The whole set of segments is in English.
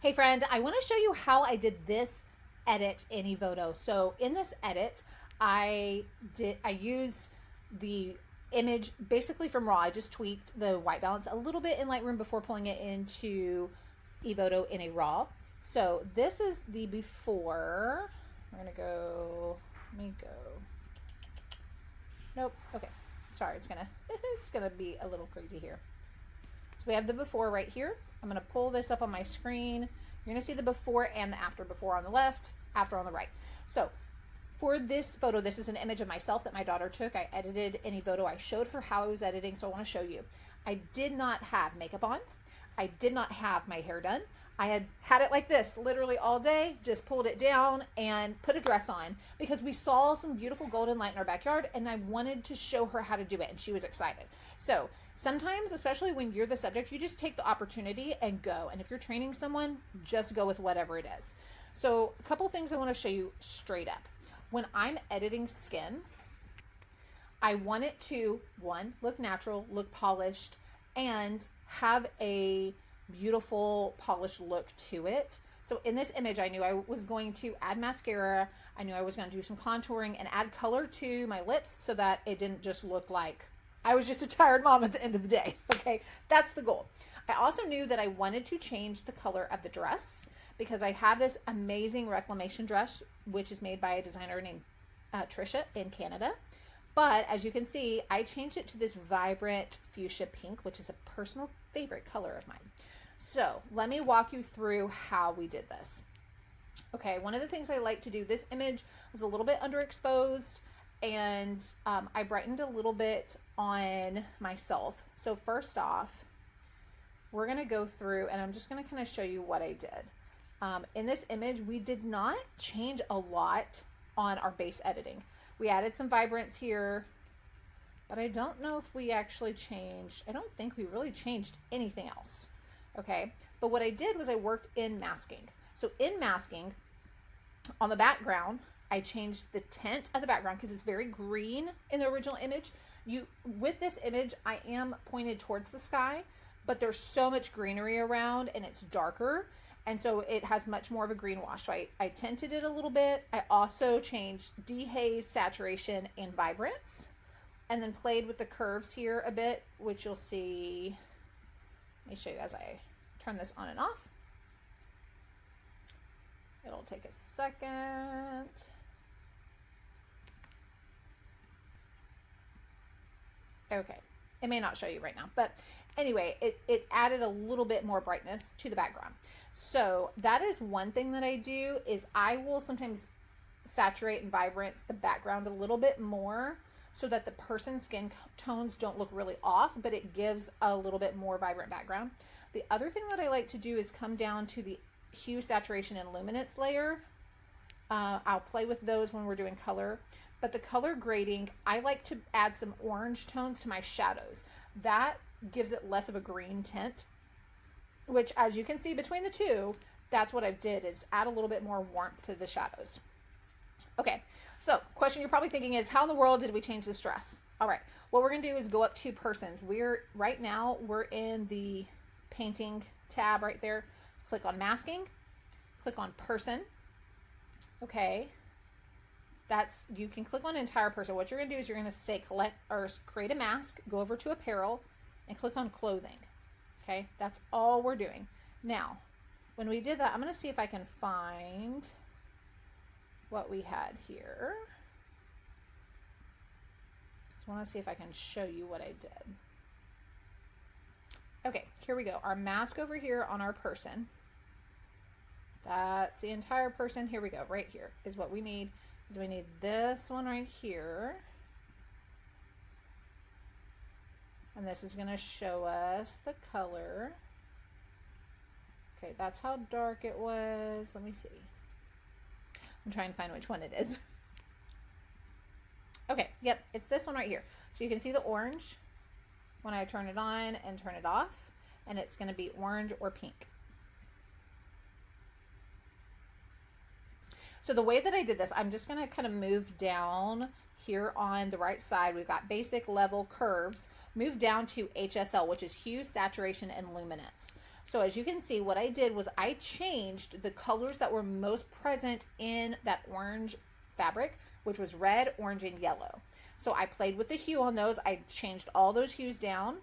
Hey friend, I want to show you how I did this edit in Evoto. So in this edit, I used the image basically from raw. I just tweaked the white balance a little bit in Lightroom before pulling it into Evoto in a raw. So this is the before. We're gonna go, let me go. Nope, okay. Sorry, it's gonna be a little crazy here. So we have the before right here. I'm gonna pull this up on my screen. You're gonna see the before and the after. Before on the left, after on the right. So for this photo, this is an image of myself that my daughter took. I edited in Evoto. I showed her how I was editing, so I wanna show you. I did not have makeup on. I did not have my hair done. I had it like this literally all day, just pulled it down and put a dress on because we saw some beautiful golden light in our backyard and I wanted to show her how to do it and she was excited. So sometimes, especially when you're the subject, you just take the opportunity and go. And if you're training someone, just go with whatever it is. So a couple things I want to show you straight up. When I'm editing skin, I want it to, one, look natural, look polished, and have a beautiful polished look to it. So in this image, I knew I was going to add mascara. I knew I was going to do some contouring and add color to my lips so that it didn't just look like I was just a tired mom at the end of the day. Okay, that's the goal. I also knew that I wanted to change the color of the dress because I have this amazing reclamation dress, which is made by a designer named Trisha in Canada. But as you can see, I changed it to this vibrant fuchsia pink, which is a personal favorite color of mine. So let me walk you through how we did this. Okay, one of the things I like to do, this image was a little bit underexposed and I brightened a little bit on myself. So first off, we're gonna go through and I'm just gonna kind of show you what I did. In this image, we did not change a lot on our base editing. We added some vibrance here, but I don't know if we actually changed, I don't think we really changed anything else. Okay, but what I did was I worked in masking. So in masking, on the background, I changed the tint of the background because it's very green in the original image. With this image, I am pointed towards the sky, but there's so much greenery around and it's darker. And so it has much more of a green wash. So I tinted it a little bit. I also changed dehaze, saturation, and vibrance. And then played with the curves here a bit, which you'll see. Let me show you as I turn this on and off. It'll take a second. Okay, it may not show you right now, but anyway, it added a little bit more brightness to the background. So that is one thing that I do is I will sometimes saturate and vibrance the background a little bit more so that the person's skin tones don't look really off, but it gives a little bit more vibrant background. The other thing that I like to do is come down to the hue, saturation, and luminance layer. I'll play with those when we're doing color, but the color grading, I like to add some orange tones to my shadows. That gives it less of a green tint, which as you can see between the two, that's what I did is add a little bit more warmth to the shadows. Okay, so question you're probably thinking is, how in the world did we change this dress? All right, what we're gonna do is go up to persons. Right now, we're in the painting tab right there. Click on masking, click on person. Okay, you can click on entire person. What you're gonna do is you're gonna say collect or create a mask, go over to apparel and click on clothing. Okay, that's all we're doing. Now, when we did that, I'm gonna see if I can find what we had here. Just want to see if I can show you what I did. Okay, here we go. Our mask over here on our person. That's the entire person. Here we go. Right here is what we need. Is we need this one right here. And this is going to show us the color. Okay, that's how dark it was. Let me see. I'm trying to find which one it is. Okay, yep, it's this one right here. So you can see the orange when I turn it on and turn it off, and it's gonna be orange or pink. So the way that I did this, I'm just gonna kind of move down here on the right side. We've got basic, level, curves. Move down to HSL, which is hue, saturation, and luminance. So as you can see, what I did was I changed the colors that were most present in that orange fabric, which was red, orange, and yellow. So I played with the hue on those. I changed all those hues down.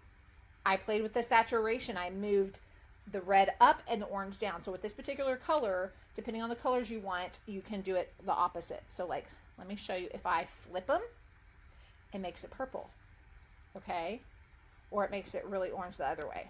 I played with the saturation. I moved the red up and the orange down. So with this particular color, depending on the colors you want, you can do it the opposite. So like, let me show you. If I flip them, it makes it purple, okay? Or it makes it really orange the other way.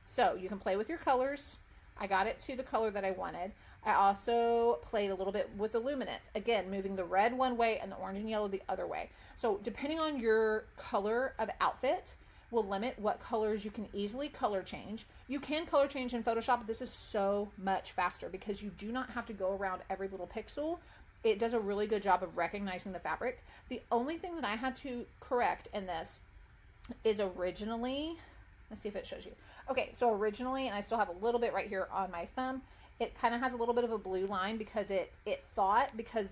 So you can play with your colors. I got it to the color that I wanted. I also played a little bit with the luminance. Again, moving the red one way and the orange and yellow the other way. So depending on your color of outfit will limit what colors you can easily color change. You can color change in Photoshop, but this is so much faster because you do not have to go around every little pixel. It does a really good job of recognizing the fabric. The only thing that I had to correct in this is originally, let's see if it shows you. Okay, so originally, and I still have a little bit right here on my thumb, it kind of has a little bit of a blue line because it thought, because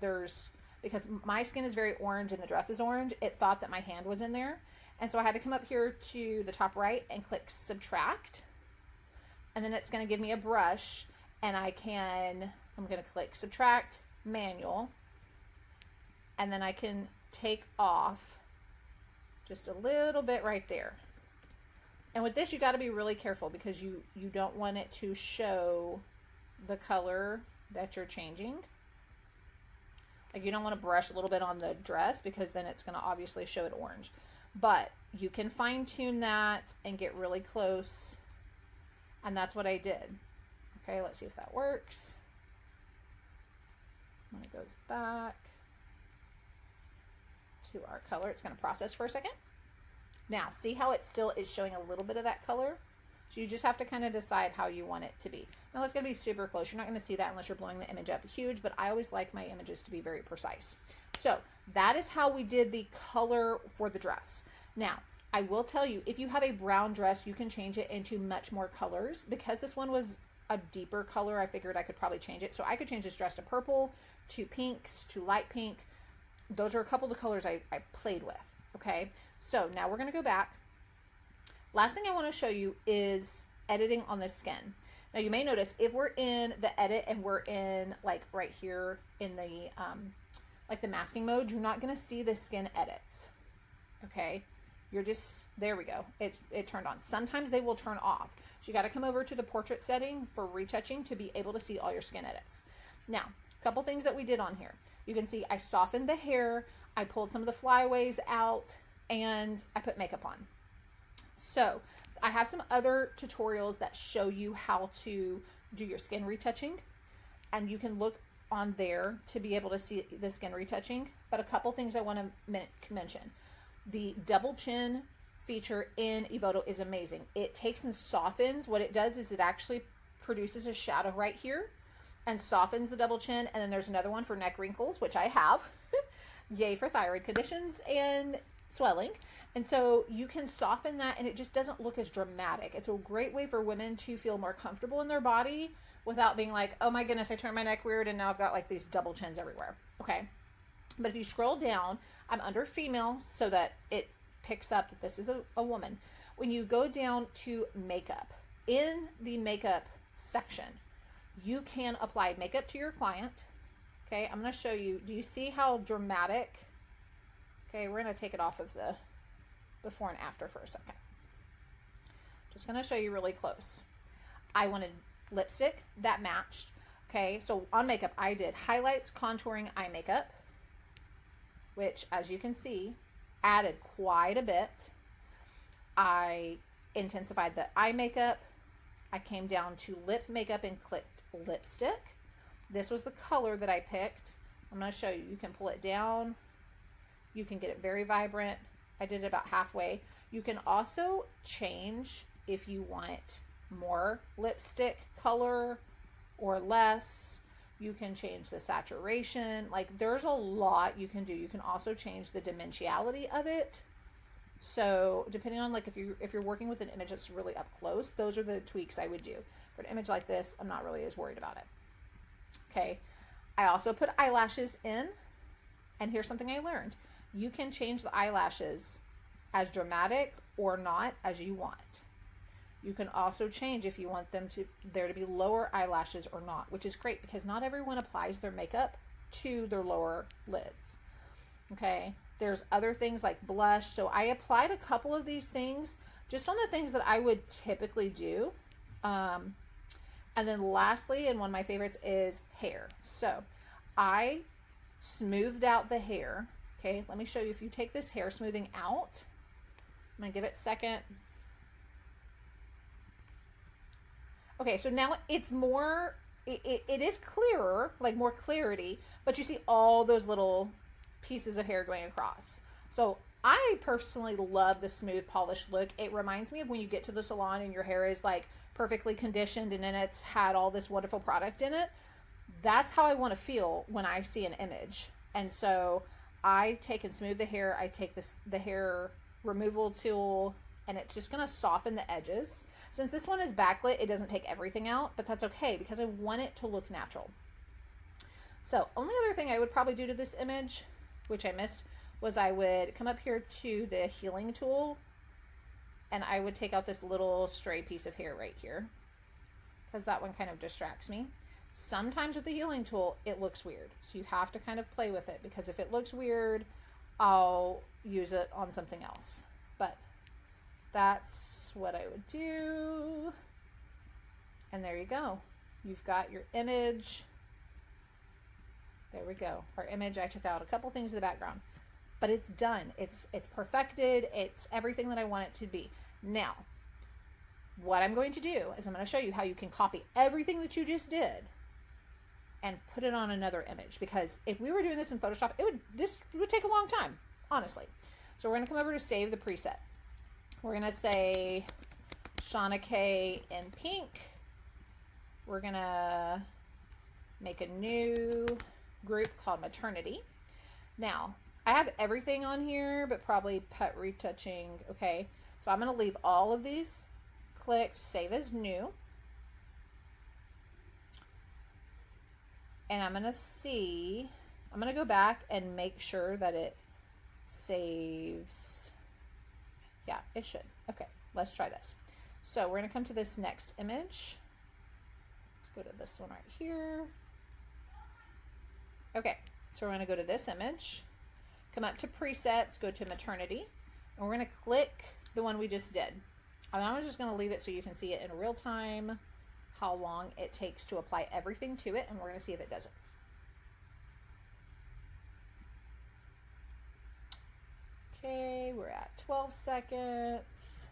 my skin is very orange and the dress is orange, it thought that my hand was in there. And so I had to come up here to the top right and click subtract. And then it's going to give me a brush, and I'm going to click subtract, manual, and then I can take off just a little bit right there. And with this, you got to be really careful because you don't want it to show the color that you're changing. Like, you don't want to brush a little bit on the dress because then it's going to obviously show it orange. But you can fine tune that and get really close. And that's what I did. Okay, let's see if that works. When it goes back to our color, it's going to process for a second. Now, see how it still is showing a little bit of that color? So you just have to kind of decide how you want it to be. Now, it's going to be super close. You're not going to see that unless you're blowing the image up huge, but I always like my images to be very precise. So that is how we did the color for the dress. Now, I will tell you, if you have a brown dress, you can change it into much more colors. Because this one was a deeper color, I figured I could probably change it. So I could change this dress to purple, to pinks, to light pink. Those are a couple of the colors I played with, okay? So now we're going to go back. Last thing I want to show you is editing on the skin. Now you may notice if we're in the edit and we're in like right here in the like the masking mode, you're not going to see the skin edits. Okay, you're just, there we go. It turned on. Sometimes they will turn off. So you got to come over to the portrait setting for retouching to be able to see all your skin edits. Now, a couple things that we did on here. You can see I softened the hair, I pulled some of the flyaways out, and I put makeup on. So I have some other tutorials that show you how to do your skin retouching, and you can look on there to be able to see the skin retouching. But a couple things I want to mention. The double chin feature in Evoto is amazing. It takes and softens. What it does is it actually produces a shadow right here and softens the double chin. And then there's another one for neck wrinkles, which I have. Yay for thyroid conditions and swelling. And so you can soften that and it just doesn't look as dramatic. It's a great way for women to feel more comfortable in their body without being like, oh my goodness, I turned my neck weird and now I've got like these double chins everywhere. Okay. But if you scroll down, I'm under female so that it picks up that this is a woman. When you go down to makeup, in the makeup section, you can apply makeup to your client. Okay, I'm going to show you. Do you see how dramatic? Okay, we're going to take it off of the before and after for a second. Just going to show you really close. I wanted lipstick that matched. Okay, so on makeup, I did highlights, contouring, eye makeup, which, as you can see, added quite a bit. I intensified the eye makeup. I came down to lip makeup and clicked lipstick. This was the color that I picked. I'm going to show you. You can pull it down. You can get it very vibrant. I did it about halfway. You can also change if you want more lipstick color or less. You can change the saturation. Like, there's a lot you can do. You can also change the dimensionality of it. So depending on, like, if you're working with an image that's really up close, those are the tweaks I would do. For an image like this, I'm not really as worried about it. Okay. I also put eyelashes in, and here's something I learned. You can change the eyelashes as dramatic or not as you want. You can also change if you want them to there to be lower eyelashes or not, which is great because not everyone applies their makeup to their lower lids. Okay, there's other things like blush. So I applied a couple of these things just on the things that I would typically do. And then lastly, and one of my favorites is hair. So I smoothed out the hair. Okay, let me show you. If you take this hair smoothing out, I'm gonna give it a second. Okay, so now it's more, it is clearer, like more clarity, but you see all those little pieces of hair going across. So I personally love the smooth polished look. It reminds me of when you get to the salon and your hair is like perfectly conditioned and then it's had all this wonderful product in it. That's how I want to feel when I see an image. And so I take and smooth the hair. I take the hair removal tool, and it's just going to soften the edges. Since this one is backlit, it doesn't take everything out, but that's okay because I want it to look natural. So only other thing I would probably do to this image, which I missed, was I would come up here to the healing tool and I would take out this little stray piece of hair right here because that one kind of distracts me. Sometimes with the healing tool, it looks weird. So you have to kind of play with it because if it looks weird, I'll use it on something else. But that's what I would do. And there you go. You've got your image. There we go. Our image, I took out a couple things in the background, but it's done. It's perfected. It's everything that I want it to be. Now, what I'm going to do is I'm going to show you how you can copy everything that you just did and put it on another image, because if we were doing this in Photoshop, this would take a long time, honestly. So we're going to come over to save the preset. We're going to say Shauna K in pink. We're going to make a new group called Maternity. Now, I have everything on here, but probably pet retouching. Okay, so I'm going to leave all of these clicked, save as new. And I'm going to go back and make sure that it saves. Yeah, it should. Okay, let's try this. So we're going to come to this next image. Let's go to this one right here. Okay, so we're going to go to this image, come up to presets, go to Maternity, and we're going to click the one we just did. And I'm just going to leave it so you can see it in real time, how long it takes to apply everything to it, and we're going to see if it does it. Okay, we're at 12 seconds.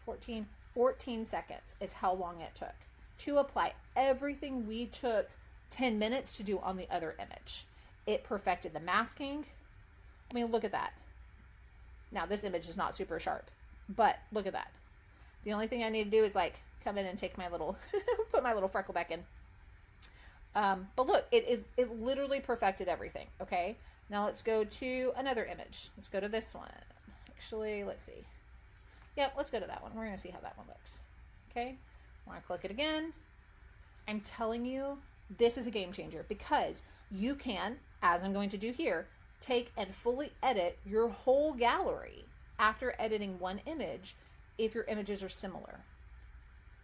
14 seconds is how long it took to apply everything we took 10 minutes to do on the other image. It perfected the masking. I mean, look at that. Now, this image is not super sharp, but look at that. The only thing I need to do is like come in and take my little, put my little freckle back in. But look, it literally perfected everything. Okay. Now let's go to another image. Let's go to this one. Actually, let's see. Yep, let's go to that one. We're going to see how that one looks. Okay. I want to click it again. I'm telling you, this is a game changer because you can, as I'm going to do here, take and fully edit your whole gallery after editing one image if your images are similar.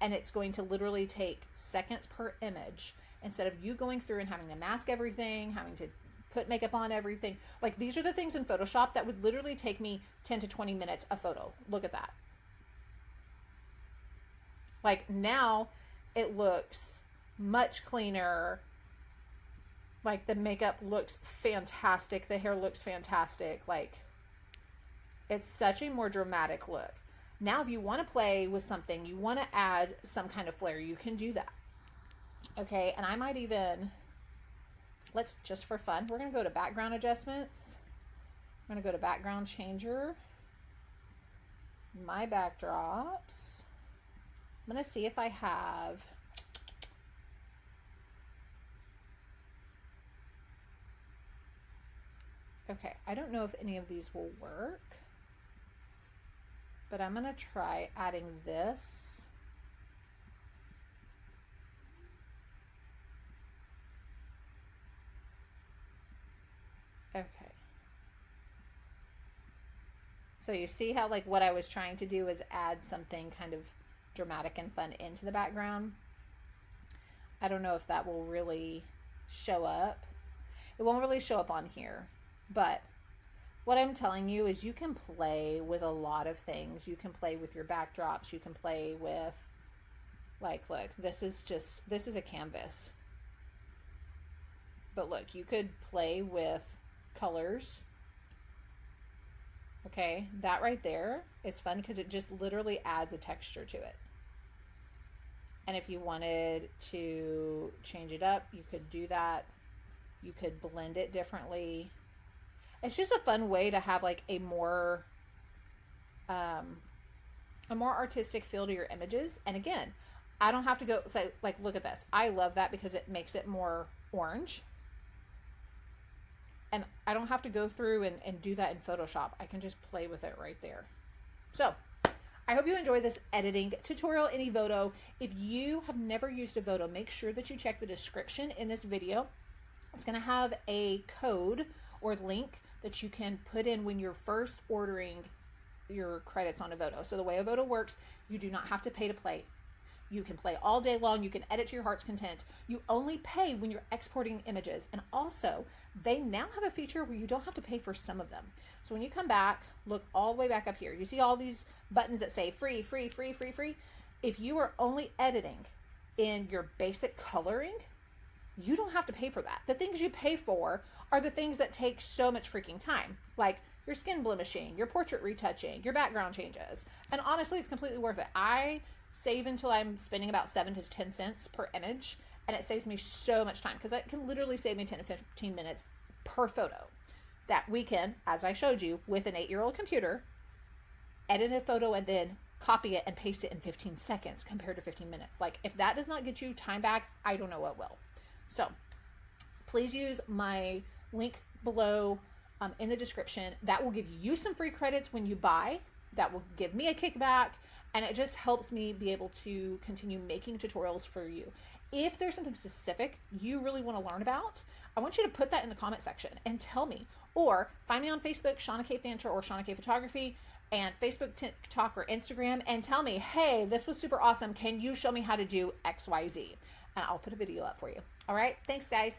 And it's going to literally take seconds per image instead of you going through and having to mask everything, having to put makeup on everything. Like, these are the things in Photoshop that would literally take me 10 to 20 minutes a photo. Look at that. Like, now it looks much cleaner. Like, the makeup looks fantastic. The hair looks fantastic. Like, it's such a more dramatic look. Now, if you want to play with something, you want to add some kind of flair, you can do that. Okay, and I might even, let's just for fun, we're going to go to background adjustments. I'm going to go to background changer. My backdrops. I'm going to see if I have, okay, I don't know if any of these will work, but I'm going to try adding this. Okay. So you see how like what I was trying to do is add something kind of dramatic and fun into the background. I don't know if that will really show up. It won't really show up on here, but what I'm telling you is you can play with a lot of things. You can play with your backdrops. You can play with, like, look, this is a canvas. But look, you could play with colors. Okay, that right there is fun because it just literally adds a texture to it. And if you wanted to change it up, you could do that. You could blend it differently. It's just a fun way to have like a more artistic feel to your images. And again, I don't have to go say like, look at this. I love that because it makes it more orange. And I don't have to go through and do that in Photoshop. I can just play with it right there. So I hope you enjoyed this editing tutorial in Evoto. If you have never used Evoto, make sure that you check the description in this video. It's going to have a code or link that you can put in when you're first ordering your credits on Evoto. So the way Evoto works, you do not have to pay to play. You can play all day long. You can edit to your heart's content. You only pay when you're exporting images. And also, they now have a feature where you don't have to pay for some of them. So when you come back, look all the way back up here. You see all these buttons that say free, free, free, free, free. If you are only editing in your basic coloring, you don't have to pay for that. The things you pay for are the things that take so much freaking time, like your skin blemishing, your portrait retouching, your background changes. And honestly, it's completely worth it. I save until I'm spending about 7 to 10 cents per image, and it saves me so much time because it can literally save me 10 to 15 minutes per photo that we can, as I showed you, with an 8-year-old computer, edit a photo and then copy it and paste it in 15 seconds compared to 15 minutes. Like, if that does not get you time back, I don't know what will. So please use my link below in the description. That will give you some free credits when you buy. That will give me a kickback, and it just helps me be able to continue making tutorials for you. If there's something specific you really want to learn about, I want you to put that in the comment section and tell me. Or find me on Facebook, Shauna K. Fancher or Shauna K. Photography, and Facebook, TikTok, or Instagram, and tell me, hey, this was super awesome. Can you show me how to do XYZ? And I'll put a video up for you. All right. Thanks, guys.